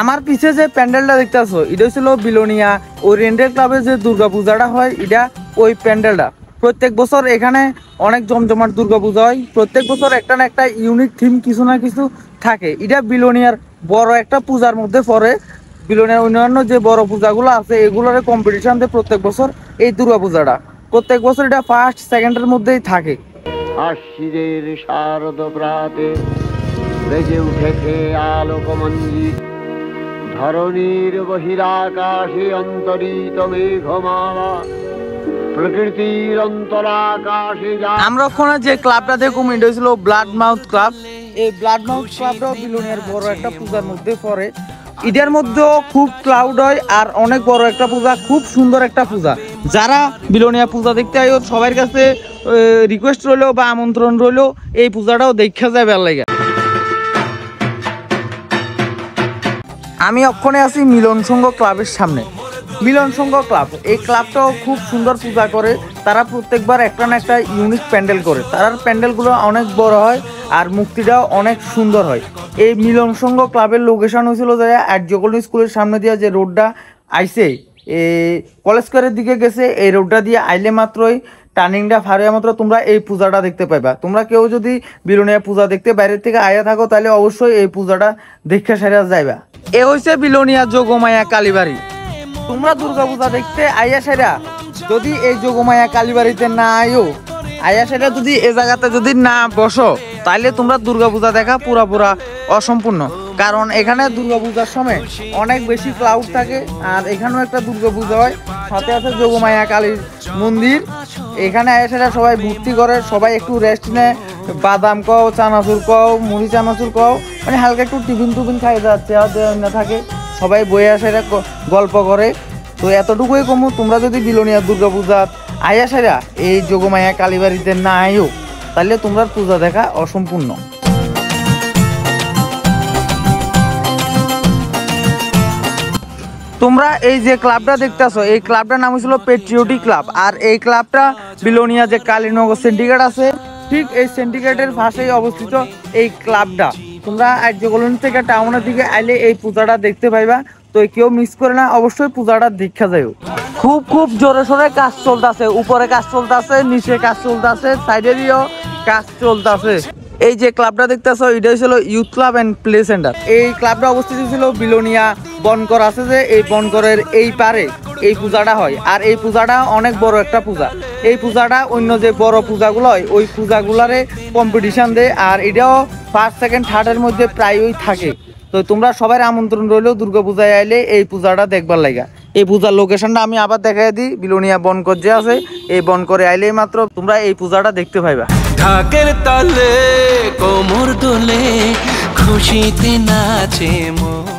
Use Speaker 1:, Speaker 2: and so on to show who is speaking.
Speaker 1: আমার পিছে যে প্যান্ডেলটা দেখতেছো এটা ছিল বিলোনিয়া ওরিয়েন্টাল ক্লাবে যে দুর্গা পূজাটা হয়, এটা ওই প্যান্ডেলটা। প্রত্যেক বছর এখানে অনেক জমজমাট দুর্গা পূজা হয়। প্রত্যেক বছর একটা না একটা ইউনিক থিম কিছু না কিছু থাকে। এটা বিলোনিয়ার বড় একটা পূজার মধ্যে পড়ে। বিলোনিয়ার অন্যান্য যে বড় পূজাগুলো আছে এগুলোর কম্পিটিশন দেয় প্রত্যেক বছর এই দুর্গা পূজাটা। প্রত্যেক বছর এটা ফার্স্ট সেকেন্ডের মধ্যেই থাকে।
Speaker 2: আশ্বিনের শারদ প্রাতে বেজে উঠেছে আলোকমঞ্জিত, ধরণীর বহিরাকাশে অন্তরিত মেঘমালা, প্রকৃতির অন্তরাকাশে।
Speaker 1: আমরা ওখানে যে ক্লাবটা দেখুন এটা ছিল ব্লাড মাউথ ক্লাব। এই ব্লাড মাউথ ক্লাবটাও বিলোনিয়ার বড় একটা পূজার মধ্যে পড়ে। এটার মধ্যেও খুব ক্লাউড হয় আর অনেক বড় একটা পূজা, খুব সুন্দর একটা পূজা। যারা বিলোনিয়া পূজা দেখতে আয় সবার কাছে রিকোয়েস্ট রইলো বা আমন্ত্রণ রইলো এই পূজাটাও দেখা যায় ভালো লাগে। আমি ওখানে আছি মিলন সংঘ ক্লাবের সামনে। মিলন সংঘ ক্লাব, এই ক্লাবটাও খুব সুন্দর পূজা করে। তারা প্রত্যেকবার একটা না একটা ইউনিক প্যান্ডেল করে। তার প্যান্ডেলগুলো অনেক বড় হয় আর মূর্তিটাও অনেক সুন্দর হয়। এই মিলন সংঘ ক্লাবের লোকেশন হয়েছিল যে আর্যকল্যাণ স্কুলের সামনে দিয়ে যে রোডটা আইছে কলেজ স্কোয়ারের দিকে গেছে, এই রোডটা দিয়ে আইলে মাত্রই টার্নিংটা ফারিয়া মাত্র তোমরা এই পূজাটা দেখতে পাইবা। তোমরা কেউ যদি বিলোনিয়া পূজা দেখতে বাইরের থেকে আয়া থাকো তাহলে অবশ্যই এই পূজাটা দেখে সারিয়া যাইবা। এ হয়েছে বিলোনিয়া যোগমায়া কালীবাড়ি। তোমরা দুর্গা পূজা দেখতে আইয়া সেরা যদি এই যোগমায়া কালীবাড়িতে না আইও, আইয়া সেরা যদি এ জায়গাতে যদি না বসো তাহলে তোমরা দুর্গা পূজা দেখা পুরা অসম্পূর্ণ। কারণ এখানে দুর্গা পূজার সময় অনেক বেশি ক্রাউড থাকে আর এখানেও একটা দুর্গা পূজা হয়, সাথে আছে যোগমায়া কালীর মন্দির। এখানে আইয়া সেরা সবাই ভর্তি করে, সবাই একটু রেস্ট নেয়, বাদাম কও, চানাচুর কও, মুড়ি চানাচুর কও, মানে হালকা একটু টিফিন খাই যাচ্ছে না থাকে, সবাই বয়ে আসে গল্প করে। তো এতটুকুই কমু, তোমরা যদি বিলোনিয়া দুর্গা পূজা আইয়া সেরা এই যোগমায়া কালীবাড়িতে না আইও তাহলে তোমরা পূজা দেখা অসম্পূর্ণ। তোমরা এই যে ক্লাবটা দেখতেছো এই ক্লাবটার নাম ছিল পেট্রিয়টিক ক্লাব। আর এই ক্লাবটা বিলোনিয়া যে কালীনগর সিন্ডিকেট আছে ঠিক এই সিন্ডিকেটের পাশেই অবস্থিত এই ক্লাবটা। তোমরা আর্যকল্যাণ থেকে টাউনের দিকে আইলে এই পূজাটা দেখতে পাইবা। তো কেউ মিস করে না, অবশ্যই পূজাটা দেখা যায়। খুব জোরে সোরে কাজ চলতেছে, উপরে কাজ চলতেছে, নিচে কাজ চলতেছে, সাইডে দিয়েও কাজ চলতেছে। এই যে ক্লাবটা দেখতেছো এটা ছিল youth club and play centre. এই ক্লাবটা অবস্থিত ছিল বিলোনিয়া বনকর আছে যে এই বনকরের এই পারে এই পূজাটা হয়। আর এই পূজাটা অনেক বড় একটা পূজা। এই পূজাটা অন্য যে বড় পূজাগুলো হয় ওই পূজাগুলারে কম্পিটিশন দেয়। আর এটাও ফার্স্ট সেকেন্ড থার্ডের মধ্যে প্রায়ই থাকে। তো তোমরা সবাই আমন্ত্রণ রইলেও দুর্গা পূজায় আইলে এই পূজাটা দেখবার লাগা। এই পূজার লোকেশনটা আমি আবার দেখাই দিই, বিলোনিয়া বনকর যে আছে এই বনকরে আইলেই মাত্র তোমরা এই পূজাটা দেখতে পাইবা।
Speaker 3: ঢাকের তালে কোমর দোলে খুশিতে নাচে মন।